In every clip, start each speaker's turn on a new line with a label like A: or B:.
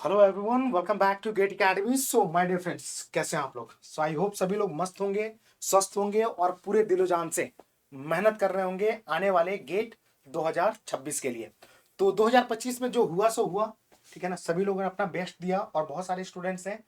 A: Hello everyone, welcome back to GATE Academy. So my dear friends, कैसे हैं आप लोग? सो आई होप सभी लोग मस्त होंगे, स्वस्थ होंगे और पूरे दिलो जान से मेहनत कर रहे होंगे आने वाले गेट 2026 के लिए। तो 2025 में जो हुआ सो हुआ, ठीक है ना। सभी लोगों ने अपना बेस्ट दिया और बहुत सारे स्टूडेंट्स हैं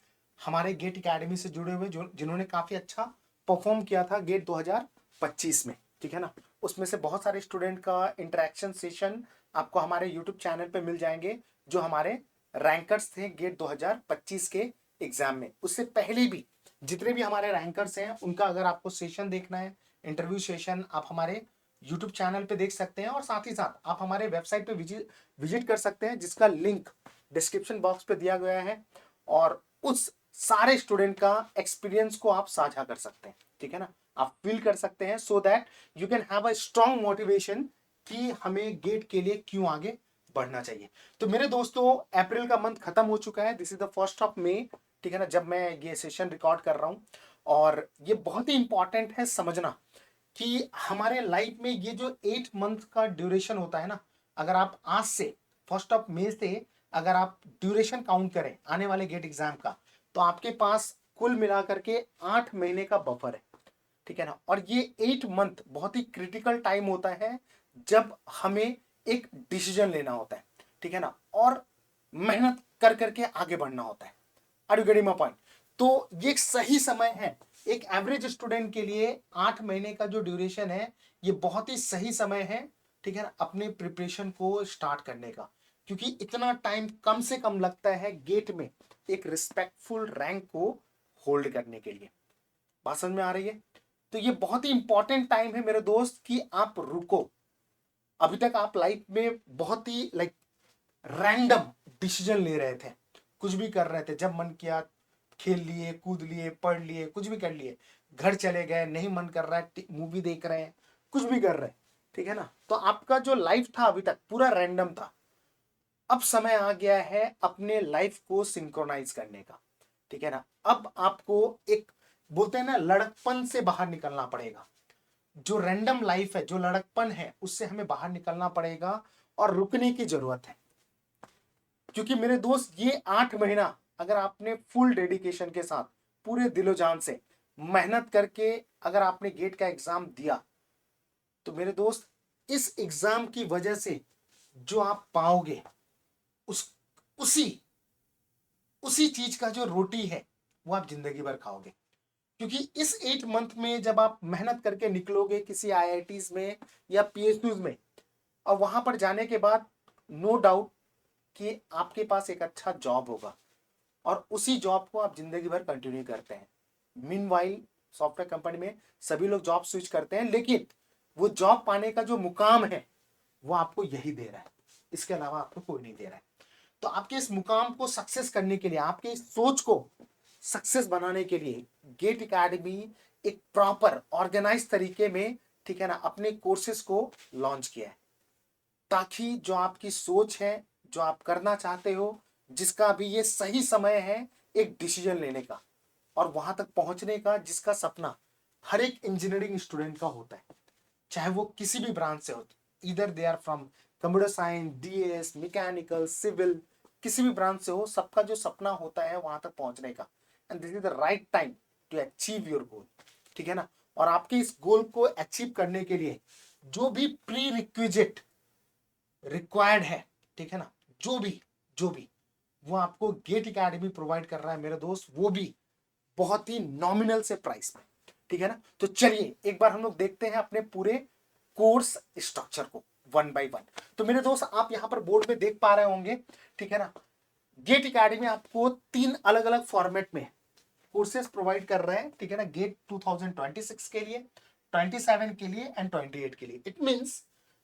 A: हमारे गेट एकेडमी से जुड़े हुए जो जिन्होंने काफी अच्छा परफॉर्म किया था गेट 2025 में, ठीक है ना। उसमें से बहुत सारे स्टूडेंट का इंटरेक्शन सेशन आपको हमारे यूट्यूब चैनल पे मिल जाएंगे, जो हमारे रैंकर्स थे गेट 2025 के एग्जाम में। उससे पहले भी जितने भी हमारे रैंकर्स हैं उनका अगर आपको सेशन देखना है, इंटरव्यू सेशन, आप हमारे यूट्यूब चैनल पे देख सकते हैं और साथ ही साथ आप हमारे वेबसाइट पे विजिट कर सकते हैं, जिसका लिंक डिस्क्रिप्शन बॉक्स पे दिया गया है। और उस सारे स्टूडेंट का एक्सपीरियंस को आप साझा कर सकते हैं, ठीक है ना। आप फील कर सकते हैं so that you can have a strong motivation कि हमें गेट के लिए क्यों आगे बढ़ना चाहिए। तो मेरे दोस्तों, अप्रैल का मंथ खत्म हो चुका है। This is the first of May, ठीक है ना, जब मैं ये सेशन रिकॉर्ड कर रहा हूं। और ये बहुत ही इंपॉर्टेंट है समझना कि हमारे लाइफ में ये जो 8 मंथ का ड्यूरेशन होता है ना, अगर आप आज से 1 मई से अगर आप ड्यूरेशन काउंट करें आने वाले गेट एग्जाम का, तो आपके पास कुल मिलाकर के 8 महीने का बफर है, ठीक है ना। और ये 8 मंथ बहुत ही क्रिटिकल टाइम होता है जब हमें एक डिसीजन लेना होता है, ठीक है ना, और मेहनत कर करके आगे बढ़ना होता है। Are you getting my point? तो ये एक सही समय है एक एवरेज स्टूडेंट के लिए। 8 महीने का जो ड्यूरेशन है, ये बहुत ही सही समय है, ठीक है ना, अपने प्रिपरेशन को स्टार्ट करने का। क्योंकि इतना टाइम कम से कम लगता है गेट में एक रिस्पेक्टफुल रैंक को होल्ड करने के लिए। बात समझ में आ रही है? तो ये बहुत ही इंपॉर्टेंट टाइम है मेरे दोस्त कि आप रुको। अभी तक आप लाइफ में बहुत ही रैंडम डिसीजन ले रहे थे, कुछ भी कर रहे थे, जब मन किया खेल लिए, कूद लिए, पढ़ लिए, कुछ भी कर लिए, घर चले गए, नहीं मन कर रहा है मूवी देख रहे हैं, कुछ भी कर रहे हैं, ठीक है ना। तो आपका जो लाइफ था अभी तक पूरा रैंडम था। अब समय आ गया है अपने लाइफ को सिंक्रोनाइज करने का, ठीक है ना। अब आपको एक, बोलते हैं ना, लड़कपन से बाहर निकलना पड़ेगा। जो रैंडम लाइफ है, जो लड़कपन है, उससे हमें बाहर निकलना पड़ेगा और रुकने की जरूरत है। क्योंकि मेरे दोस्त, ये 8 महीना अगर आपने फुल डेडिकेशन के साथ पूरे दिलो जान से मेहनत करके अगर आपने गेट का एग्जाम दिया, तो मेरे दोस्त, इस एग्जाम की वजह से जो आप पाओगे, उस उसी उसी चीज का जो रोटी है, वो आप जिंदगी भर खाओगे। क्योंकि इस 8 मंथ में जब आप मेहनत करके निकलोगे किसी आईआईटीज में या पीएसयूज में, और वहां पर जाने के बाद नो डाउट कि आपके पास एक अच्छा जॉब होगा और उसी जॉब को आप जिंदगी भर कंटिन्यू करते हैं। मीनवाइल सॉफ्टवेयर कंपनी में सभी लोग जॉब स्विच करते हैं, लेकिन वो जॉब पाने का जो मुकाम है वो आपको यही दे रहा है, इसके अलावा आपको कोई नहीं दे रहा है। तो आपके इस मुकाम को सक्सेस करने के लिए, आपके इस सोच को सक्सेस बनाने के लिए, गेट एकेडमी एक प्रॉपर ऑर्गेनाइज तरीके में, ठीक है ना, अपने कोर्सेज को लॉन्च किया है, ताकि जो आपकी सोच है, जो आप करना चाहते हो, जिसका भी ये सही समय है एक डिसीजन लेने का और वहां तक पहुंचने का, जिसका सपना हर एक इंजीनियरिंग स्टूडेंट का होता है, चाहे वो किसी भी ब्रांच से हो, इधर they are from computer science, DS, mechanical, civil, किसी भी ब्रांच से हो, सबका जो सपना होता है वहां तक पहुंचने का। And this is the right time to achieve your goal, ठीक है ना। और आपके इस गोल को अचीव करने के लिए जो भी प्री रिक्विजिट रिक्वायर्ड है, ठीक है ना, जो भी वो आपको गेट एकेडमी प्रोवाइड कर रहा है मेरे दोस्त, वो भी बहुत ही नॉमिनल से प्राइस में, ठीक है ना। तो चलिए एक बार हम लोग देखते हैं अपने पूरे कोर्स स्ट्रक्चर को वन बाय वन। तो मेरे दोस्त, आप यहां पर बोर्ड में देख पा रहे होंगे, ठीक है ना, गेट एकेडमी आपको 3 अलग अलग फॉर्मेट में कोर्सेज प्रोवाइड कर रहे हैं, ठीक है ना। गेट 2026 के लिए, 27 के लिए एंड 28 के लिए। It means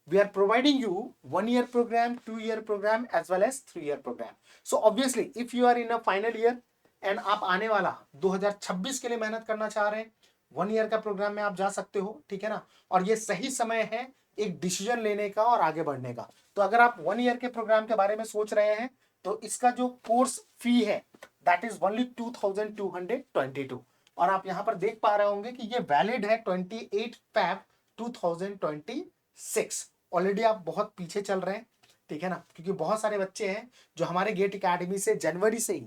A: we are providing you 1 year program, 2 year program as well as 3 year program. So obviously if you are in a final year and आप आने वाला 2026 के लिए मेहनत करना चाह रहे हैं, 1 year का प्रोग्राम में आप जा सकते हो, ठीक है ना। और ये सही समय है एक डिसीजन लेने का और आगे बढ़ने का। तो अगर आप 1 year के प्रोग्राम के बारे में सोच रहे हैं, तो इसका जो कोर्स फी है दैट इज ओनली 2222। और आप यहां पर देख पा रहे होंगे कि ये वैलिड है 28 Feb 2026। ऑलरेडी आप बहुत पीछे चल रहे हैं, ठीक है ना, क्योंकि बहुत सारे बच्चे हैं जो हमारे गेट एकेडमी से जनवरी से ही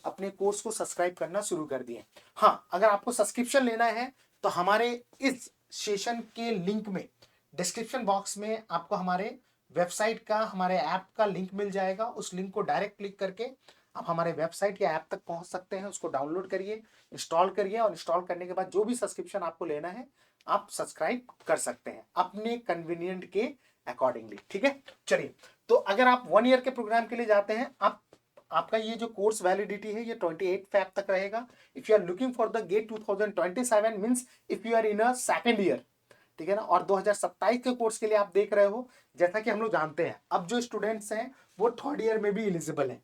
A: अपने कोर्स को सब्सक्राइब करना शुरू कर दिए। हाँ, अगर आपको सब्सक्रिप्शन लेना है तो हमारे इस सेशन के लिंक में डिस्क्रिप्शन बॉक्स में आपको हमारे वेबसाइट का, हमारे ऐप का लिंक मिल जाएगा। उस लिंक को डायरेक्ट क्लिक करके आप हमारे वेबसाइट या ऐप तक पहुंच सकते हैं। उसको डाउनलोड करिए, इंस्टॉल करिए, और इंस्टॉल करने के बाद जो भी सब्सक्रिप्शन आपको लेना है आप सब्सक्राइब कर सकते हैं अपने कन्वीनियंट के अकॉर्डिंगली। ठीक है, चलिए, तो अगर आप 1 ईयर के प्रोग्राम के लिए जाते हैं, आपका ये जो कोर्स वैलिडिटी है ये 28 फैब तक रहेगा। If you are looking for the GATE 2027 means if you are in a second year, ठीक है ना, और 2027 के कोर्स के लिए आप देख रहे हो, जैसा कि हम लोग जानते हैं अब जो स्टूडेंट्स हैं वो थर्ड ईयर में भी एलिजिबल हैं।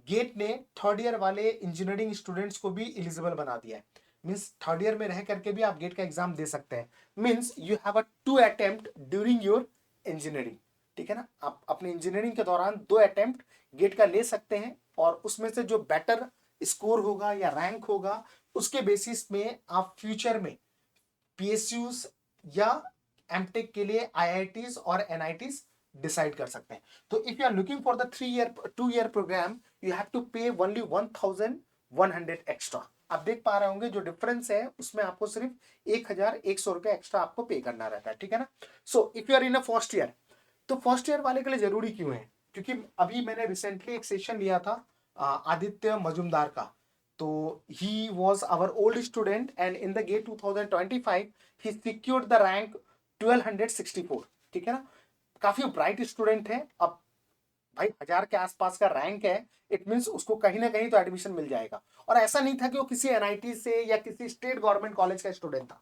A: गेट ने थर्ड ईयर वाले इंजीनियरिंग स्टूडेंट्स को भी एलिजिबल बना दिया है। मींस थर्ड ईयर में रह करके भी आप गेट का एग्जाम दे सकते हैं। Means you have a 2 attempt during your engineering, ठीक है ना, आप अपने इंजीनियरिंग के दौरान 2 अटेम्प्ट गेट का ले सकते हैं, और उसमें से जो बेटर स्कोर होगा या रैंक होगा उसके बेसिस में आप फ्यूचर में पीएसयूज या एमटेक के लिए आईआईटीज और एनआईटीज डिसाइड कर सकते हैं। तो if you are looking for the 2 year programme you have to pay only 1100 extra. आप देख पा रहे होंगे जो डिफरेंस है उसमें आपको सिर्फ 1100 रुपए एक्स्ट्रा आपको पे करना रहता है, ठीक है ना। So if you are in a first year, तो फर्स्ट ईयर वाले के लिए जरूरी क्यों है, क्योंकि अभी मैंने रिसेंटली एक सेशन लिया था आदित्य मजुमदार का। तो he was our old student and in the GATE 2025 he secured the rank 1264, ठीक है ना। काफी ब्राइट स्टूडेंट है। अब भाई 1000 के आसपास का रैंक है, इट मींस उसको कहीं ना कहीं तो एडमिशन मिल जाएगा। और ऐसा नहीं था कि वो किसी एनआईटी से या किसी स्टेट गवर्नमेंट कॉलेज का स्टूडेंट था,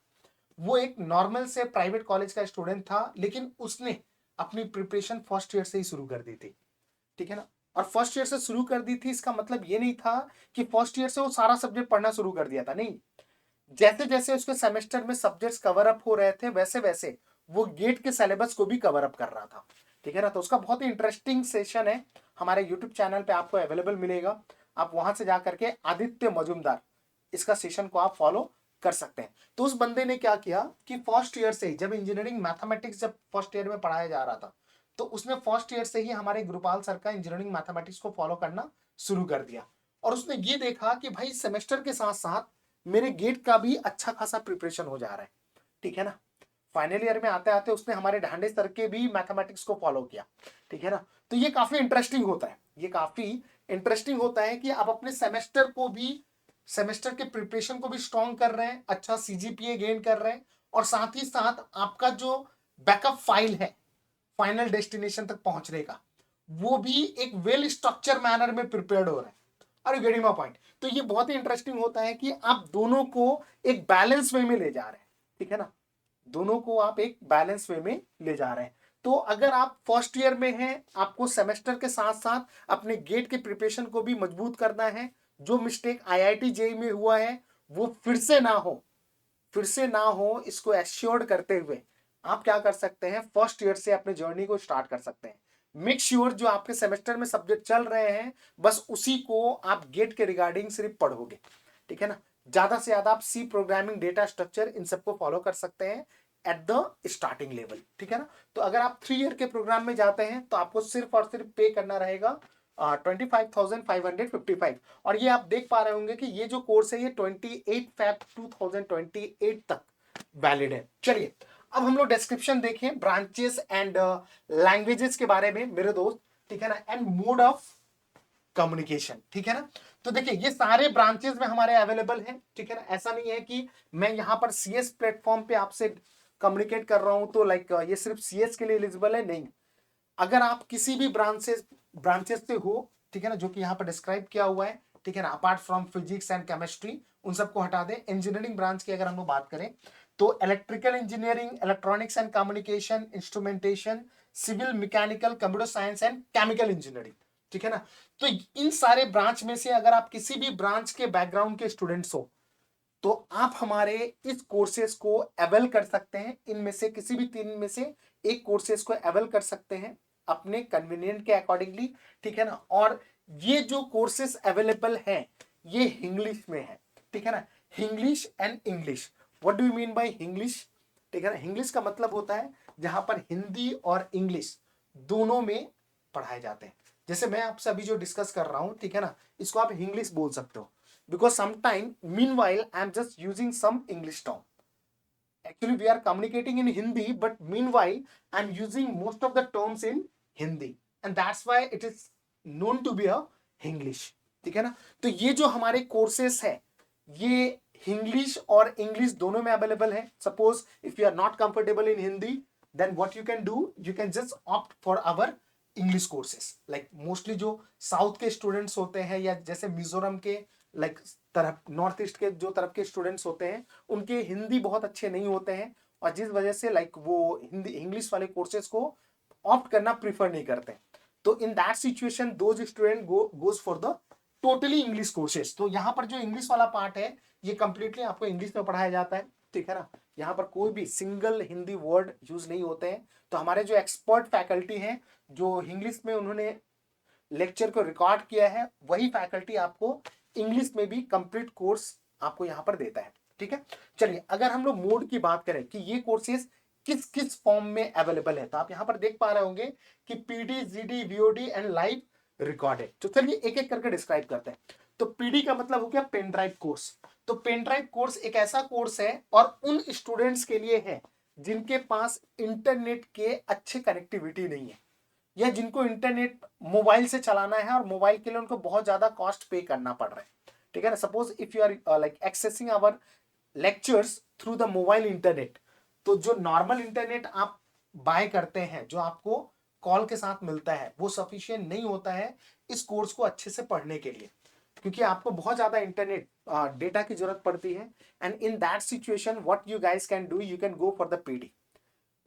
A: वो एक नॉर्मल से प्राइवेट कॉलेज का स्टूडेंट था, लेकिन उसने अपनी प्रिपरेशन फर्स्ट ईयर से ही शुरू कर दी थी, ठीक है ना। और फर्स्ट ईयर से शुरू कर दी थी इसका मतलब ये नहीं था कि फर्स्ट ईयर से वो सारा सब्जेक्ट पढ़ना शुरू कर दिया था, नहीं। जैसे जैसे उसके सेमेस्टर में सब्जेक्ट्स कवर अप हो रहे थे वैसे वैसे वो गेट के सिलेबस को भी कवर अप कर रहा था, ठीक है ना। तो उसका बहुत ही इंटरेस्टिंग सेशन है, हमारे यूट्यूब चैनल पे आपको अवेलेबल मिलेगा। आप वहां से जाकर के आदित्य मजुमदार इसका सेशन को आप फॉलो कर सकते हैं। तो उस बंदे ने क्या किया कि फर्स्ट ईयर से ही, जब इंजीनियरिंग मैथमेटिक्स जब फर्स्ट ईयर में पढ़ाया जा रहा था, तो उसने फर्स्ट ईयर से ही हमारे गुरुपाल सर का इंजीनियरिंग मैथमेटिक्स को फॉलो करना शुरू कर दिया। और उसने ये देखा कि भाई सेमेस्टर के साथ साथ मेरे गेट का भी अच्छा खासा प्रिपरेशन हो जा रहा है, ठीक है ना। फाइनल ईयर में आते आते उसने हमारे ढांडे सर के भी मैथमेटिक्स को फॉलो किया, ठीक है ना। तो ये काफी इंटरेस्टिंग होता है, ये काफी इंटरेस्टिंग होता है कि आप अपने सेमेस्टर को भी, सेमेस्टर के प्रिपरेशन को भी स्ट्रॉन्ग कर रहे हैं, अच्छा सीजीपीए गेन कर रहे हैं, और साथ ही साथ आपका जो बैकअप फाइल है फाइनल डेस्टिनेशन तक पहुंचने का, वो भी एक वेल स्ट्रक्चर मैनर में प्रिपेयर्ड हो रहा है। अरे गेटिंग माय पॉइंट। तो ये बहुत ही इंटरेस्टिंग होता है कि आप दोनों को एक बैलेंस वे में ले जा रहे हैं, ठीक है ना, दोनों को आप एक बैलेंस वे में ले जा रहे हैं। तो अगर आप फर्स्ट ईयर में हैं, आपको सेमेस्टर के साथ साथ अपने गेट के प्रिपरेशन को भी मजबूत करना है। जो मिस्टेक आईआईटी जेई में हुआ है वो फिर से ना हो, फिर से ना हो, इसको एश्योर्ड करते हुए आप क्या कर सकते हैं, फर्स्ट ईयर से अपने जर्नी को स्टार्ट कर सकते हैं। मेक श्योर जो आपके सेमेस्टर में सब्जेक्ट चल रहे हैं बस उसी को आप गेट के रिगार्डिंग सिर्फ पढ़ोगे, ठीक है ना। ज्यादा से ज्यादा आप सी प्रोग्रामिंग, डेटा स्ट्रक्चर, इन सबको फॉलो कर सकते हैं एट द स्टार्टिंग लेवल, ठीक है ना। तो अगर आप 3 ईयर के प्रोग्राम में जाते हैं तो आपको सिर्फ और सिर्फ पे करना रहेगा 25,555। और ये आप देख पा रहे होंगे कि ये जो कोर्स है ये 28 फैब 2028 तक वैलिड है। चलिए, अब हम लोग डिस्क्रिप्शन देखें ब्रांचेस एंड लैंग्वेजेस के बारे में मेरे दोस्त, ठीक है ना, एंड मोड ऑफ कम्युनिकेशन, ठीक है ना। तो देखिए ये सारे ब्रांचेस में हमारे अवेलेबल हैं, ठीक है ना। ऐसा नहीं है कि मैं यहाँ पर सीएस प्लेटफॉर्म पे आपसे कम्युनिकेट कर रहा हूं तो लाइक ये सिर्फ सीएस के लिए एलिजिबल है, नहीं। अगर आप किसी भी ब्रांचेस से हो, ठीक है ना, जो कि यहाँ पर डिस्क्राइब किया हुआ है, ठीक है ना, apart from physics and chemistry, उन सबको हटा दें। इंजीनियरिंग ब्रांच की अगर हम लोग बात करें तो electrical engineering, electronics and communication, instrumentation, civil, mechanical, computer science and chemical engineering, ठीक है ना। तो इन सारे ब्रांच में से अगर आप किसी भी ब्रांच के बैकग्राउंड के स्टूडेंट्स हो तो आप हमारे इस कोर्सेज को अवेल कर सकते हैं। इनमें से किसी भी 3 में से एक कोर्सेज को अवेल कर सकते हैं अपने कन्वीनियंट के अकॉर्डिंगली, ठीक है ना। और ये जो कोर्सेज अवेलेबल हैं ये इंग्लिश में है, ठीक है ना। English and English, what do you mean by English, ठीक है ना। इंग्लिश का मतलब होता है जहां पर हिंदी और इंग्लिश दोनों में पढ़ाए जाते हैं। जैसे मैं आपसे अभी जो डिस्कस कर रहा हूँ, ठीक है ना, इसको आप इंग्लिश बोल सकते हो, because sometime meanwhile I am just using some English term. Actually, we are communicating in Hindi, but meanwhile, I'm using most of the terms in Hindi, and that's why it is known to be a English. ठीक है ना? तो ये जो हमारे courses है, ये English और इंग्लिश दोनों में अवेलेबल है। Suppose if you are not comfortable in Hindi, then what you can do, you can just opt for our English courses. Like mostly जो साउथ के स्टूडेंट्स होते हैं, या जैसे मिजोरम के लाइक तरफ, नॉर्थ ईस्ट के जो तरफ के स्टूडेंट्स होते हैं, उनके हिंदी बहुत अच्छे नहीं होते हैं, और जिस वजह से लाइक वो हिंदी इंग्लिश वाले कोर्सेज को ऑप्ट करना प्रीफर नहीं करते। तो in that situation those student goes for the totally English courses. तो यहाँ पर जो इंग्लिश वाला पार्ट है, ये कंप्लीटली आपको इंग्लिश में पढ़ाया जाता है, ठीक है ना। यहाँ पर कोई भी सिंगल हिंदी वर्ड यूज नहीं होते हैं। तो हमारे जो एक्सपर्ट फैकल्टी हैं, जो इंग्लिश में उन्होंने लेक्चर को रिकॉर्ड किया है, वही फैकल्टी आपको इंग्लिश में भी कंप्लीट कोर्स आपको यहाँ पर देता है, ठीक है। चलिए, अगर हम लोग मोड की बात करें कि ये कोर्सेज किस किस फॉर्म में अवेलेबल है, तो आप यहाँ पर देख पा रहे होंगे कि PD, GD, VOD and live recorded. तो चलिए एक एक करके डिस्क्राइब करते हैं। तो पीडी का मतलब हो गया पेन ड्राइव कोर्स। तो पेन ड्राइव कोर्स एक ऐसा कोर्स है और उन स्टूडेंट्स के लिए है जिनके पास इंटरनेट के अच्छे कनेक्टिविटी नहीं है, या जिनको इंटरनेट मोबाइल से चलाना है और मोबाइल के लिए उनको बहुत ज्यादा कॉस्ट पे करना पड़ रहा है, ठीक है ना। Suppose if you are like accessing our lectures through the mobile internet, तो जो नॉर्मल इंटरनेट आप बाय करते हैं, जो आपको कॉल के साथ मिलता है, वो सफिशिएंट नहीं होता है इस कोर्स को अच्छे से पढ़ने के लिए, क्योंकि आपको बहुत ज्यादा इंटरनेट डेटा की जरूरत पड़ती है। And in that situation what you guys can do, you can go for the PD.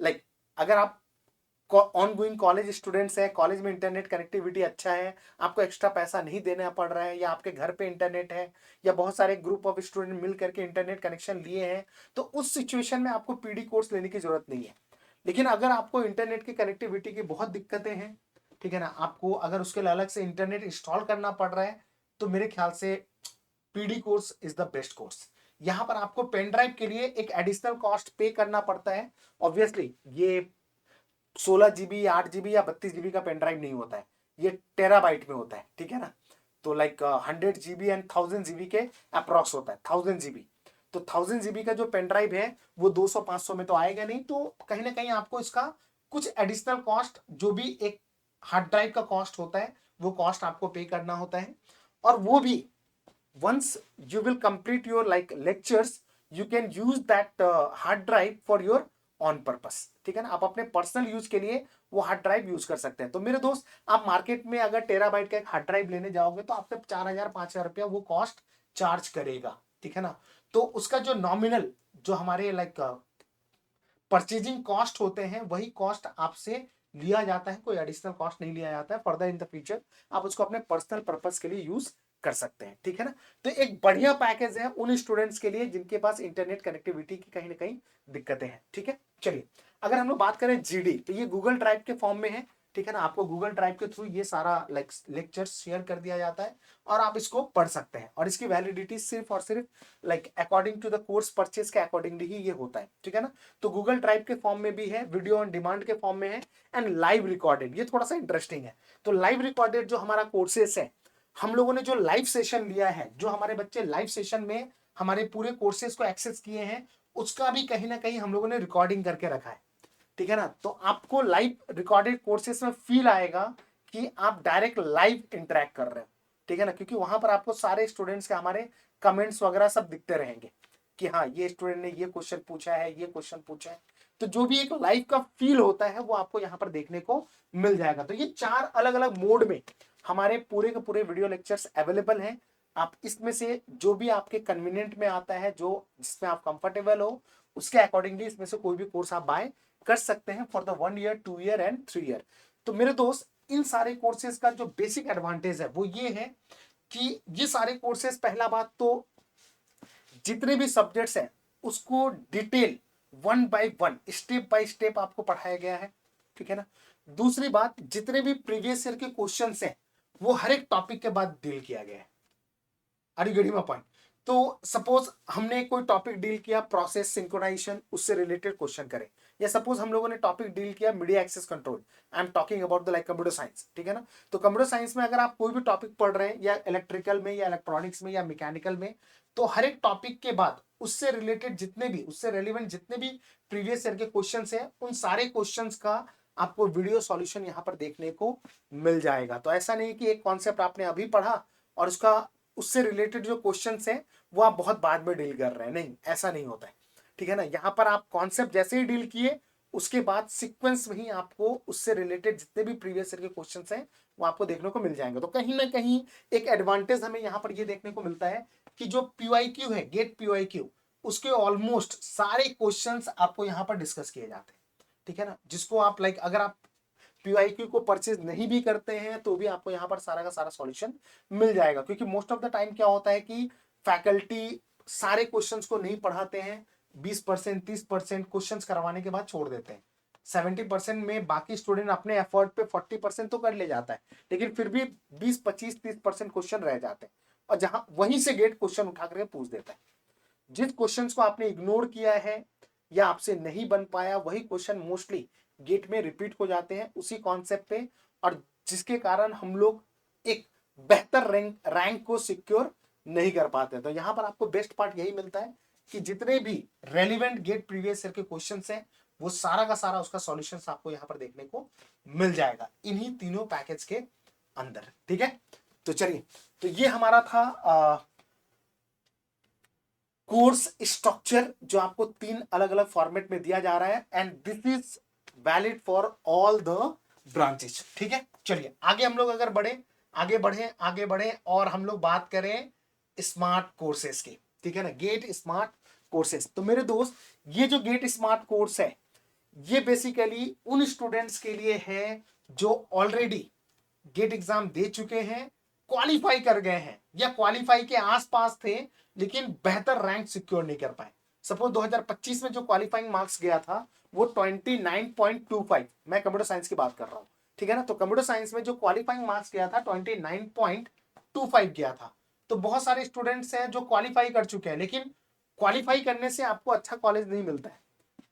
A: Like अगर आप ऑन गोइंग कॉलेज स्टूडेंट्स है, कॉलेज में इंटरनेट कनेक्टिविटी अच्छा है, आपको एक्स्ट्रा पैसा नहीं देना पड़ रहा है, या आपके घर पे इंटरनेट है, या बहुत सारे ग्रुप ऑफ स्टूडेंट मिल करके इंटरनेट कनेक्शन लिए हैं, तो उस सिचुएशन में आपको पीडी कोर्स लेने की जरूरत नहीं है। लेकिन अगर आपको इंटरनेट की कनेक्टिविटी की बहुत दिक्कतें हैं, ठीक है ना, आपको अगर उसके लिए अलग से इंटरनेट इंस्टॉल करना पड़ रहा है, तो मेरे ख्याल से PD course is the best course. यहाँ पर आपको पेन ड्राइव के लिए एक एडिशनल कॉस्ट पे करना पड़ता है। ऑब्वियसली ये 16 जीबी, 8 जीबी या 32 जीबी का पेन ड्राइव नहीं होता है, ये टेराबाइट में होता है, ठीक है ना। तो लाइक 100 जीबी एंड 1000 जीबी के अप्रॉक्स होता है, 1000 जीबी। तो 1000 जीबी का जो पेन ड्राइव है वो 200-500 में तो आएगा नहीं, तो कहीं ना कहीं आपको इसका कुछ एडिशनल कॉस्ट, जो भी एक हार्ड ड्राइव का कॉस्ट होता है, वो कॉस्ट आपको पे करना होता है। और वो भी once you will complete your like lectures, you can use that hard drive for your on purpose, ठीक है ना। आप अपने पर्सनल यूज के लिए वो हार्ड ड्राइव यूज कर सकते हैं। तो मेरे दोस्त, आप मार्केट में अगर टेराबाइट का एक हार्ड ड्राइव लेने जाओगे, तो आपसे 4000-5000 रुपया वो कॉस्ट चार्ज करेगा, ठीक है ना। तो उसका जो नॉमिनल, जो हमारे लाइक परचेजिंग कॉस्ट होते हैं, वही कॉस्ट आपसे लिया जाता है, कोई एडिशनल कॉस्ट नहीं लिया जाता है। फर्दर इन द फ्यूचर आप उसको अपने पर्सनल पर्पस के लिए यूज कर सकते हैं, ठीक है ना। तो एक बढ़िया पैकेज है उन स्टूडेंट्स के लिए जिनके पास इंटरनेट कनेक्टिविटी की कहीं ना कहीं दिक्कतें हैं, ठीक है। चलिए, अगर हम लोग बात करें जीडी, तो ये गूगल ड्राइव के फॉर्म में है, ठीक है ना। आपको गूगल ड्राइव के थ्रू ये सारा लाइक लेक्चर शेयर कर दिया जाता है और आप इसको पढ़ सकते हैं, और इसकी वैलिडिटी सिर्फ और सिर्फ like according to the course purchase के अकॉर्डिंगली ही ये होता है, ठीक है ना। तो गूगल ड्राइव के फॉर्म में भी है, वीडियो ऑन डिमांड के फॉर्म में है, एंड लाइव रिकॉर्डेड। ये थोड़ा सा इंटरेस्टिंग है। तो लाइव रिकॉर्डेड जो हमारा कोर्सेस है, हम लोगों ने जो लाइव सेशन लिया है, जो हमारे बच्चे लाइव सेशन में हमारे पूरे कोर्सेज को एक्सेस किए हैं, उसका भी कहीं ना कहीं हम लोगों ने रिकॉर्डिंग करके रखा है, ठीक है ना। तो आपको लाइव रिकॉर्डेड कोर्सेज में फील आएगा कि आप डायरेक्ट लाइव इंटरेक्ट कर रहे हो, ठीक है ना, क्योंकि वहां पर आपको सारे स्टूडेंट्स के हमारे कमेंट्स वगैरह सब दिखते रहेंगे कि हाँ, ये स्टूडेंट ने ये क्वेश्चन पूछा है, ये क्वेश्चन पूछा है। तो जो भी एक लाइव का फील होता है, वो आपको यहाँ पर देखने को मिल जाएगा। तो ये 4 अलग अलग मोड में हमारे पूरे के पूरे वीडियो लेक्चर्स अवेलेबल हैं। आप इसमें से जो भी आपके कन्वीनियंट में आता है, जो जिसमें आप कंफर्टेबल हो, उसके अकॉर्डिंगली इसमें से कोई भी कोर्स आप बाय कर सकते हैं for the 1 year, 2 year and 3 year. तो मेरे दोस्त, इन सारे कोर्सेज का जो बेसिक एडवांटेज है वो ये है कि ये सारे कोर्सेज, पहला बात तो जितने भी सब्जेक्ट्स हैं उसको detail 1 by 1 step by step आपको पढ़ाया गया है, ठीक है ना। दूसरी बात, जितने भी प्रीवियस ईयर के क्वेश्चंस हैं वो हर एक टॉपिक के बाद डील किया गया है। Are you getting my point? तो सपोज हमने कोई टॉपिक डील किया, प्रोसेस सिंक्रोनाइजेशन, उससे रिलेटेड क्वेश्चन करें, या सपोज हम लोगों ने टॉपिक डील किया media access control, I am talking about the like computer science, ठीक है ना। तो कंप्यूटर साइंस में अगर आप कोई भी टॉपिक पढ़ रहे हैं या इलेक्ट्रिकल में या इलेक्ट्रॉनिक्स में या मैकेनिकल में, तो हर एक टॉपिक के बाद उससे रिलेटेड जितने भी, उससे रेलिवेंट जितने भी प्रीवियस ईयर के क्वेश्चंस हैं, उन सारे क्वेश्चंस का आपको वीडियो सॉल्यूशन यहाँ पर देखने को मिल जाएगा। तो ऐसा नहीं कि एक कॉन्सेप्ट आपने अभी पढ़ा और उसका उससे रिलेटेड जो क्वेश्चंस हैं वो आप बहुत बाद में डील कर रहे हैं, नहीं, ऐसा नहीं होता है, ठीक है ना। यहाँ पर आप कॉन्सेप्ट जैसे ही डील किए उसके बाद सीक्वेंस में ही आपको उससे रिलेटेड जितने भी प्रीवियस ईयर के क्वेश्चंस हैं वो आपको देखने को मिल जाएंगे। तो कहीं ना कहीं एक एडवांटेज हमें यहाँ पर ये देखने को मिलता है कि जो पीवाईक्यू है, गेट पीवाईक्यू, उसके ऑलमोस्ट सारे क्वेश्चंस आपको यहाँ पर डिस्कस किए जाते हैं, ठीक है ना। जिसको आप लाइक अगर आप पीवाईक्यू को परचेज नहीं भी करते हैं तो भी आपको यहाँ पर सारा का सारा सॉल्यूशन मिल जाएगा, क्योंकि मोस्ट ऑफ द टाइम क्या होता है कि फैकल्टी सारे क्वेश्चंस को नहीं पढ़ाते हैं, 20% 30% क्वेश्चंस करवाने के बाद छोड़ देते हैं। 70% में बाकी स्टूडेंट अपने एफर्ट पे 40% तो कर ले जाता है, लेकिन फिर भी 20 25 30% क्वेश्चन रह जाते हैं, और जहां वहीं से गेट क्वेश्चन उठा करके पूछ देता है। जिस क्वेश्चंस को आपने इग्नोर किया है या आपसे नहीं बन पाया, वही क्वेश्चन मोस्टली गेट में रिपीट हो जाते हैं उसी कॉन्सेप्ट पे, और जिसके कारण हम लोग एक बेहतर रैंक को सिक्योर नहीं कर पाते। तो यहां पर आपको बेस्ट पार्ट यही मिलता है कि जितने भी रेलिवेंट गेट प्रीवियस ईयर के क्वेश्चंस हैं वो सारा का सारा उसका सॉल्यूशन आपको यहां पर देखने को मिल जाएगा इन्हीं तीनों पैकेज के अंदर, ठीक है। तो चलिए, तो ये हमारा था कोर्स स्ट्रक्चर जो आपको 3 अलग अलग फॉर्मेट में दिया जा रहा है, and this is valid for all the branches, ठीक है। चलिए आगे हम लोग अगर आगे बढ़े और हम लोग बात करें स्मार्ट कोर्सेस की, ठीक है ना, गेट स्मार्ट कोर्सेस। तो मेरे दोस्त, ये जो गेट स्मार्ट कोर्स है ये बेसिकली उन स्टूडेंट्स के लिए है जो ऑलरेडी गेट एग्जाम दे चुके हैं, क्वालिफाई कर गए हैं या क्वालिफाई के आसपास थे लेकिन बेहतर रैंक सिक्योर नहीं कर पाए। सपोज 2025 में जो क्वालिफाइंग मार्क्स गया था वो 29.25, मैं कंप्यूटर साइंस की बात कर रहा हूं, ठीक है ना। तो कंप्यूटर साइंस में जो क्वालिफाइंग मार्क्स गया था 29.25 गया था। तो बहुत सारे स्टूडेंट्स हैं जो क्वालिफाई कर चुके हैं, लेकिन क्वालिफाई करने से आपको अच्छा कॉलेज नहीं मिलता है,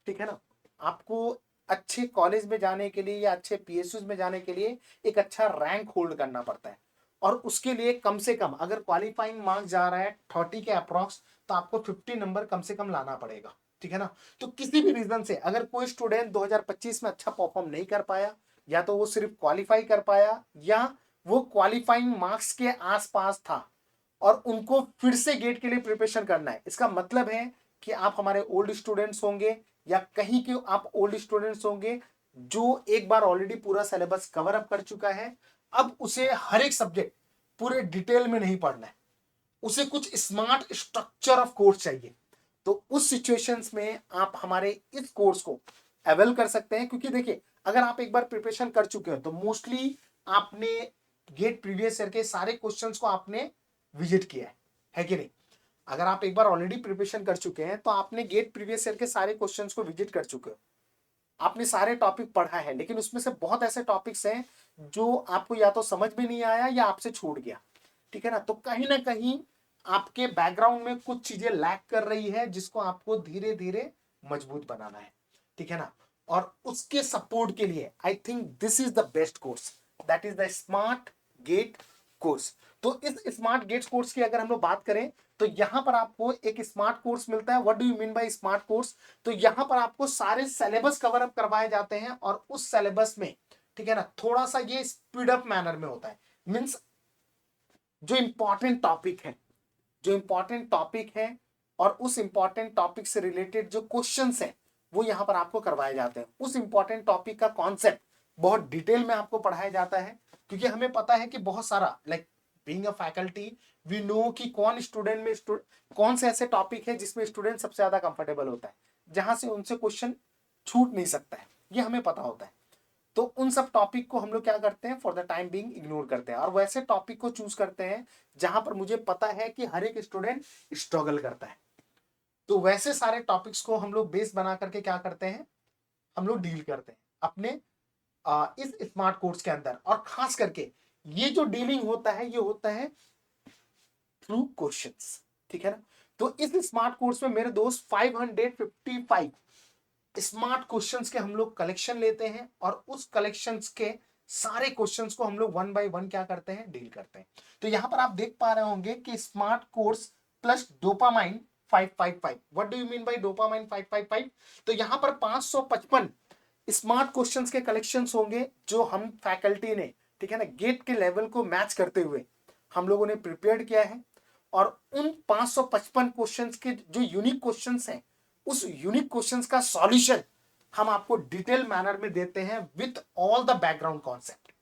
A: ठीक है ना। आपको अच्छे कॉलेज में जाने के लिए या अच्छे पीएसयूज में जाने के लिए एक अच्छा रैंक होल्ड करना पड़ता है, और उसके लिए कम से कम अगर क्वालिफाइंग मार्क्स जा रहा है 30 के अप्रॉक्स, तो आपको 50 नंबर कम से कम लाना पड़ेगा, ठीक है ना। तो किसी भी रीजन से अगर कोई स्टूडेंट 2025 में अच्छा परफॉर्म नहीं कर पाया, या तो वो सिर्फ क्वालिफाई कर पाया या वो क्वालिफाइंग मार्क्स के आसपास था और उनको फिर से गेट के लिए प्रिपरेशन करना है, इसका मतलब है कि आप हमारे ओल्ड स्टूडेंट्स होंगे या कहीं के आप ओल्ड स्टूडेंट्स होंगे जो एक बार ऑलरेडी पूरा सिलेबस कवर अप कर चुका है। अब उसे हर एक सब्जेक्ट पूरे डिटेल में नहीं पढ़ना है, उसे कुछ स्मार्ट स्ट्रक्चर ऑफ कोर्स चाहिए। तो उस सिचुएशंस में आप हमारे इस कोर्स को अवेल कर सकते हैं, क्योंकि देखिए अगर आप एक बार प्रिपरेशन कर चुके हो तो मोस्टली आपने गेट प्रीवियस ईयर के सारे क्वेश्चंस को आपने विजिट किया है कि नहीं। अगर आप एक बार ऑलरेडी प्रिपरेशन कर चुके हैं तो आपने गेट प्रीवियस ईयर के सारे क्वेश्चंस को विजिट कर चुके हो, आपने सारे टॉपिक पढ़ा है, लेकिन उसमें से बहुत ऐसे टॉपिक्स हैं जो आपको या तो समझ में नहीं आया या आपसे छूट गया, ठीक है ना। तो कहीं ना कहीं आपके बैकग्राउंड में कुछ चीजें लैक कर रही है जिसको आपको धीरे धीरे मजबूत बनाना है, ठीक है ना। और उसके सपोर्ट के लिए I think this is the best course, that is the smart GATE course. तो इस स्मार्ट गेट्स कोर्स की अगर हम लोग बात करें तो यहां पर आपको एक स्मार्ट कोर्स मिलता है। What do you mean by smart course? तो यहां पर आपको सारे सिलेबस कवर अप करवाए जाते हैं और उस सिलेबस में, ठीक है ना, थोड़ा सा ये स्पीड अप मैनर में होता है। मींस जो इंपॉर्टेंट टॉपिक है और उस इंपॉर्टेंट टॉपिक से रिलेटेड जो क्वेश्चंस हैं वो यहां पर आपको करवाए जाते हैं। उस इंपॉर्टेंट टॉपिक का कॉन्सेप्ट बहुत डिटेल में आपको पढ़ाया जाता है, क्योंकि हमें पता है कि बहुत सारा like being a faculty we know कि कौन से ऐसे टॉपिक है जिसमें स्टूडेंट सबसे ज्यादा कंफर्टेबल होता है, जहां से उनसे क्वेश्चन छूट नहीं सकता है, ये हमें पता होता है। तो उन सब टॉपिक को हम लोग क्या करते हैं, for the time being ignore करते हैं और वैसे टॉपिक को चूज करते हैं जहां पर मुझे पता है कि हर एक स्टूडेंट स्ट्रगल करता है। तो वैसे सारे टॉपिक्स को हम लोग बेस बना करके क्या करते हैं, हम लोग डील करते हैं अपने इस स्मार्ट कोर्स के अंदर। और खास करके ये जो डीलिंग होता है ये होता है थ्रू क्वेश्चंस, ठीक है ना। तो इस स्मार्ट कोर्स में मेरे दोस्त 555 स्मार्ट क्वेश्चंस के हम लोग कलेक्शन लेते हैं और उस कलेक्शंस के सारे क्वेश्चंस को हम लोग वन बाय वन क्या करते हैं, डील करते हैं। तो यहां पर आप देख पा रहे होंगे कि smart course plus dopamine 555। What do you mean by dopamine 555? तो यहां पर 555 स्मार्ट क्वेश्चंस के कलेक्शंस होंगे जो हम फैकल्टी ने, ठीक है ना, गेट के लेवल को मैच करते हुए हम लोगों ने प्रिपेयर किया है। और उन 555 क्वेश्चंस के जो यूनिक क्वेश्चंस हैं, उस यूनिक क्वेश्चंस का सॉल्यूशन हम आपको डिटेल मैनर में देते हैं with all the background concept.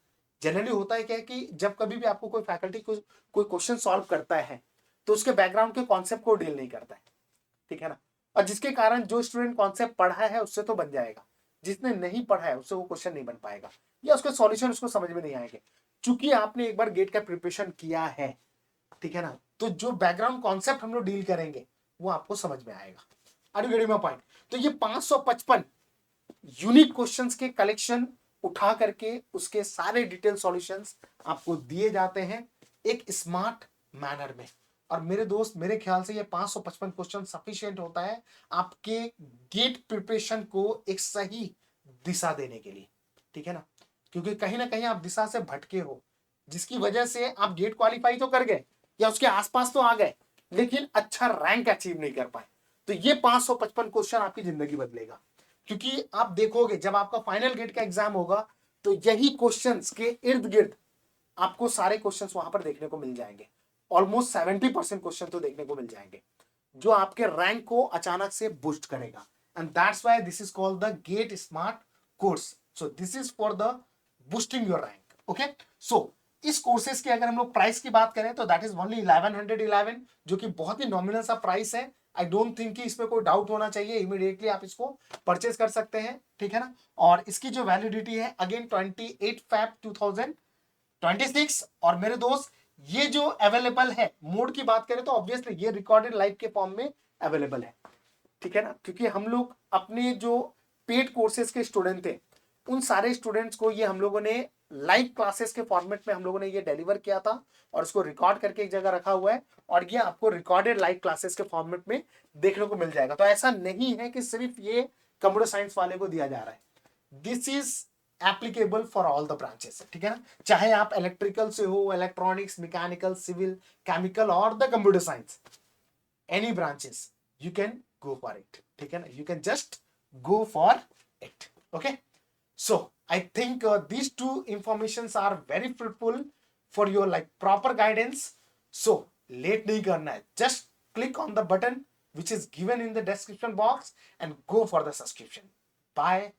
A: Generally होता है क्या कि जब कभी भी आपको कोई फैकल्टी कोई क्वेश्चन सॉल्व करता है तो उसके बैकग्राउंड के कॉन्सेप्ट को डील नहीं करता है, ठीक है ना। और जिसके कारण जो स्टूडेंट कॉन्सेप्ट पढ़ा है उससे तो बन जाएगा, जिसने नहीं पढ़ा है उससे वो क्वेश्चन नहीं बन पाएगा या उसके सॉल्यूशन उसको समझ में नहीं आएंगे। चूंकि आपने एक बार गेट का प्रिपरेशन किया है, ठीक है ना, तो जो बैकग्राउंड कॉन्सेप्ट हम लोग डील करेंगे वो आपको समझ में आएगा। Are you getting my point? तो ये 555 यूनिक क्वेश्चंस के कलेक्शन उठा करके उसके सारे डिटेल सॉल्यूशंस आपको दिए जाते हैं एक स्मार्ट मैनर में। और मेरे दोस्त, मेरे ख्याल से ये 555 क्वेश्चन सफिशिएंट होता है आपके गेट प्रिपरेशन को एक सही दिशा देने के लिए, ठीक है ना। क्योंकि कहीं ना कहीं आप दिशा से भटके हो, जिसकी वजह से आप गेट क्वालिफाई तो कर गए या उसके आसपास तो आ गए, लेकिन अच्छा रैंक अचीव नहीं कर पाए। तो ये 555 क्वेश्चन आपकी जिंदगी बदलेगा। क्योंकि आप देखोगे जब आपका फाइनल गेट का एग्जाम होगा तो यही क्वेश्चंस के इर्द गिर्द आपको सारे क्वेश्चंस वहां पर देखने को मिल जाएंगे। ऑलमोस्ट 70% क्वेश्चन तो देखने को मिल जाएंगे जो आपके रैंक को अचानक से बूस्ट करेगा। And that's why this is called the get smart course. So this is for the boosting your rank. Okay, so इस कोर्सेज की अगर हम लोग प्राइस की बात करें तो दैट इज ओनली 1111, जो कि बहुत ही नॉमिनल सा प्राइस है। आई डोंट थिंक कि इसमें कोई डाउट होना चाहिए, इमीडिएटली आप इसको परचेज कर सकते हैं, ठीक है ना। और इसकी जो वैलिडिटी है अगेन 28 Feb 2026। और मेरे दोस्त, ये जो अवेलेबल है, मोड की बात करें तो ऑब्वियसली ये रिकॉर्डेड लाइव के फॉर्म में अवेलेबल है, ठीक है ना। क्योंकि हम लोग अपने जो पेड कोर्सेज के स्टूडेंट थे उन सारे स्टूडेंट्स को ये हम लोगों ने लाइव क्लासेस के फॉर्मेट में हम लोगों ने ये डिलीवर किया था और उसको रिकॉर्ड करके एक जगह रखा हुआ है और ये आपको रिकॉर्डेड लाइव क्लासेस के फॉर्मेट में देखने को मिल जाएगा। तो ऐसा नहीं है कि सिर्फ ये कंप्यूटर साइंस वाले को दिया जा रहा है, this is applicable for all the branches, ठीक है ना। चाहे आप इलेक्ट्रिकल से हो, इलेक्ट्रॉनिक्स, मैकेनिकल, सिविल, केमिकल और the computer science, any branches you can go for it, ठीक है ना, you can just go for it. Okay, so I think these two informations are very fruitful for your like proper guidance. So late नहीं करना है, just click on the button which is given in the description box and go for the subscription. Bye.